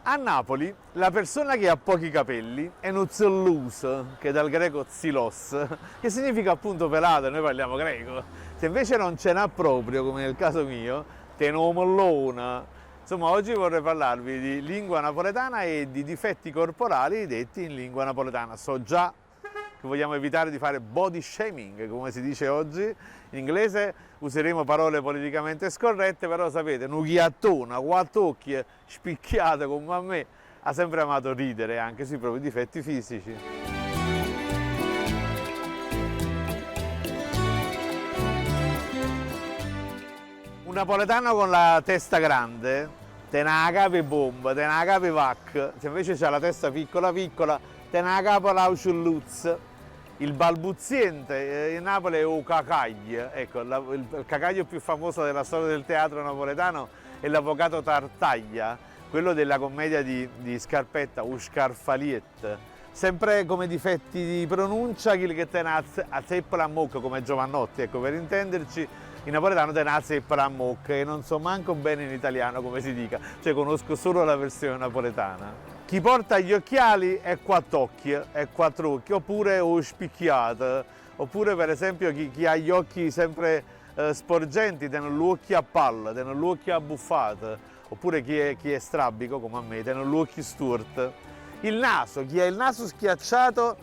A Napoli la persona che ha pochi capelli è uno zellus, che è dal greco xilos, che significa appunto pelato, noi parliamo greco. Se invece non ce n'ha proprio, come nel caso mio, te ne mollona. Insomma, oggi vorrei parlarvi di lingua napoletana e di difetti corporali detti in lingua napoletana. So già che vogliamo evitare di fare body shaming, come si dice oggi. In inglese useremo parole politicamente scorrette, però sapete, un ghiattone, quattro occhi, spicchiate come a me, ha sempre amato ridere anche sui propri difetti fisici. Un napoletano con la testa grande, te ne capi bomba, te ne capi vac, se invece c'ha la testa piccola piccola, te ne capi l'auciulluz. Il balbuziente in Napoli è un cacaglia, ecco, il cacaglia più famoso della storia del teatro napoletano è l'avvocato Tartaglia, quello della commedia di Scarpetta, o Scarfaliet. Sempre come difetti di pronuncia, chi che te ne azzeppa a mocca, come Giovannotti, ecco, per intenderci, in napoletano te ne azzeppa a mocca, e non so manco bene in italiano come si dica, cioè conosco solo la versione napoletana. Chi porta gli occhiali è quattro occhi, oppure o spicchiato, oppure per esempio chi ha gli occhi sempre sporgenti, tiene gli occhi a palla, tiene gli occhi abbuffati, oppure chi è strabico come a me, tiene gli occhi sturti. Il naso, chi ha il naso schiacciato,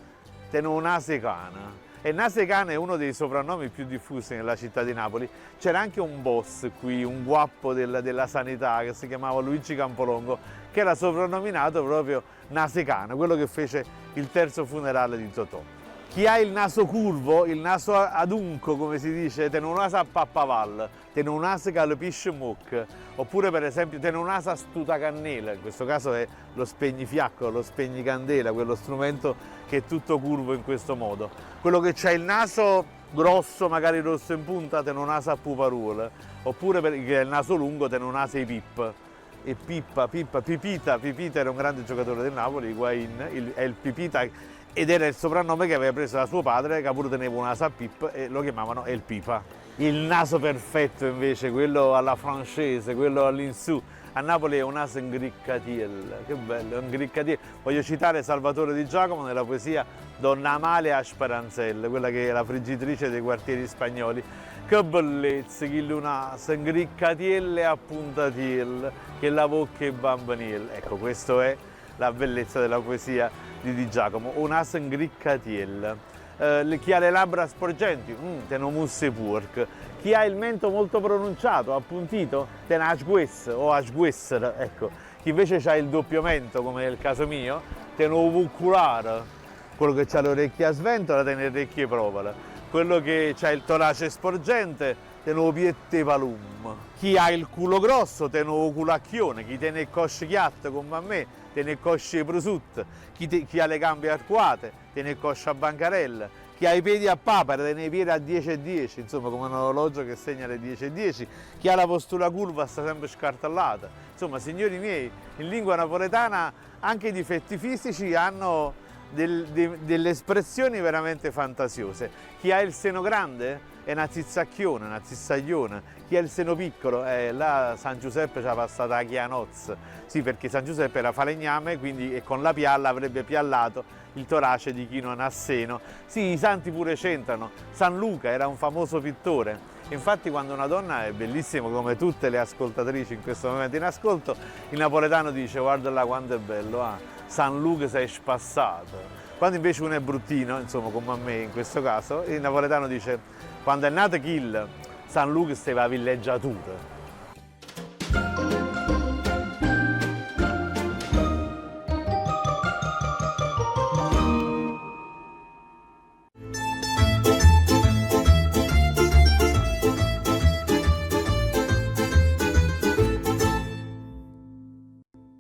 tiene un nasecana. E Nasecana è uno dei soprannomi più diffusi nella città di Napoli. C'era anche un boss qui, un guappo della sanità, che si chiamava Luigi Campolongo, che era soprannominato proprio Nasecana, quello che fece il terzo funerale di Totò. Chi ha il naso curvo, il naso adunco, come si dice, tiene un naso a pappaval, tiene un naso che alpisce muc, oppure per esempio tiene un naso a stutacannela, in questo caso è lo spegnifiacco, lo spegnicandela, quello strumento che è tutto curvo in questo modo. Quello che ha il naso grosso, magari rosso in punta, tiene un naso a puparuola, oppure che ha il naso lungo, tiene un naso ai pip. E Pipita era un grande giocatore del Napoli, Higuain, è il Pipita, ed era il soprannome che aveva preso da suo padre, che pure teneva un naso a pip, e lo chiamavano El Pipa. Il naso perfetto invece, quello alla francese, quello all'insù, a Napoli è un naso in griccatiel, che bello, un griccatiel. Voglio citare Salvatore Di Giacomo nella poesia Donna Amalia Speranzelle, quella che è la friggitrice dei quartieri spagnoli. Che bellezza, che naso, in griccatiel a puntatiel, che la bocca e bambaniel. Ecco, questa è la bellezza della poesia di Di Giacomo, un naso in griccatiel. Chi ha le labbra sporgenti, tene musse purc. Chi ha il mento molto pronunciato, appuntito, tene asguess o asguesser, ecco. Chi invece ha il doppio mento, come nel caso mio, tene ovuculare. Quello che ha le orecchie a sventola, tene le orecchie provole. Quello che ha il torace sporgente, tene opiette palum. Chi ha il culo grosso, tene o culacchione. Chi tiene il cosce chiatto, come a me, tiene il cosce prosciutto. Chi ha le gambe arcuate, tiene il cosce a bancarella. Chi ha i piedi a papera, tiene i piedi a 10,10, insomma, come un orologio che segna le 10,10. Chi ha la postura curva sta sempre scartellata. Insomma, signori miei, in lingua napoletana anche i difetti fisici hanno delle espressioni veramente fantasiose. Chi ha il seno grande è una zizzacchiona, una zizzagliona. Chi ha il seno piccolo, là San Giuseppe ci ha passato la chianozza. Sì, perché San Giuseppe era falegname, quindi e con la pialla avrebbe piallato il torace di chi non ha seno. Sì, i santi pure c'entrano. San Luca era un famoso pittore. Infatti quando una donna è bellissima, come tutte le ascoltatrici in questo momento in ascolto, il napoletano dice guarda là quanto è bello, San Luca sei spassato. Quando invece uno è bruttino, insomma come a me in questo caso, il napoletano dice quando è nato Kill, San Luca stava a villeggiatura.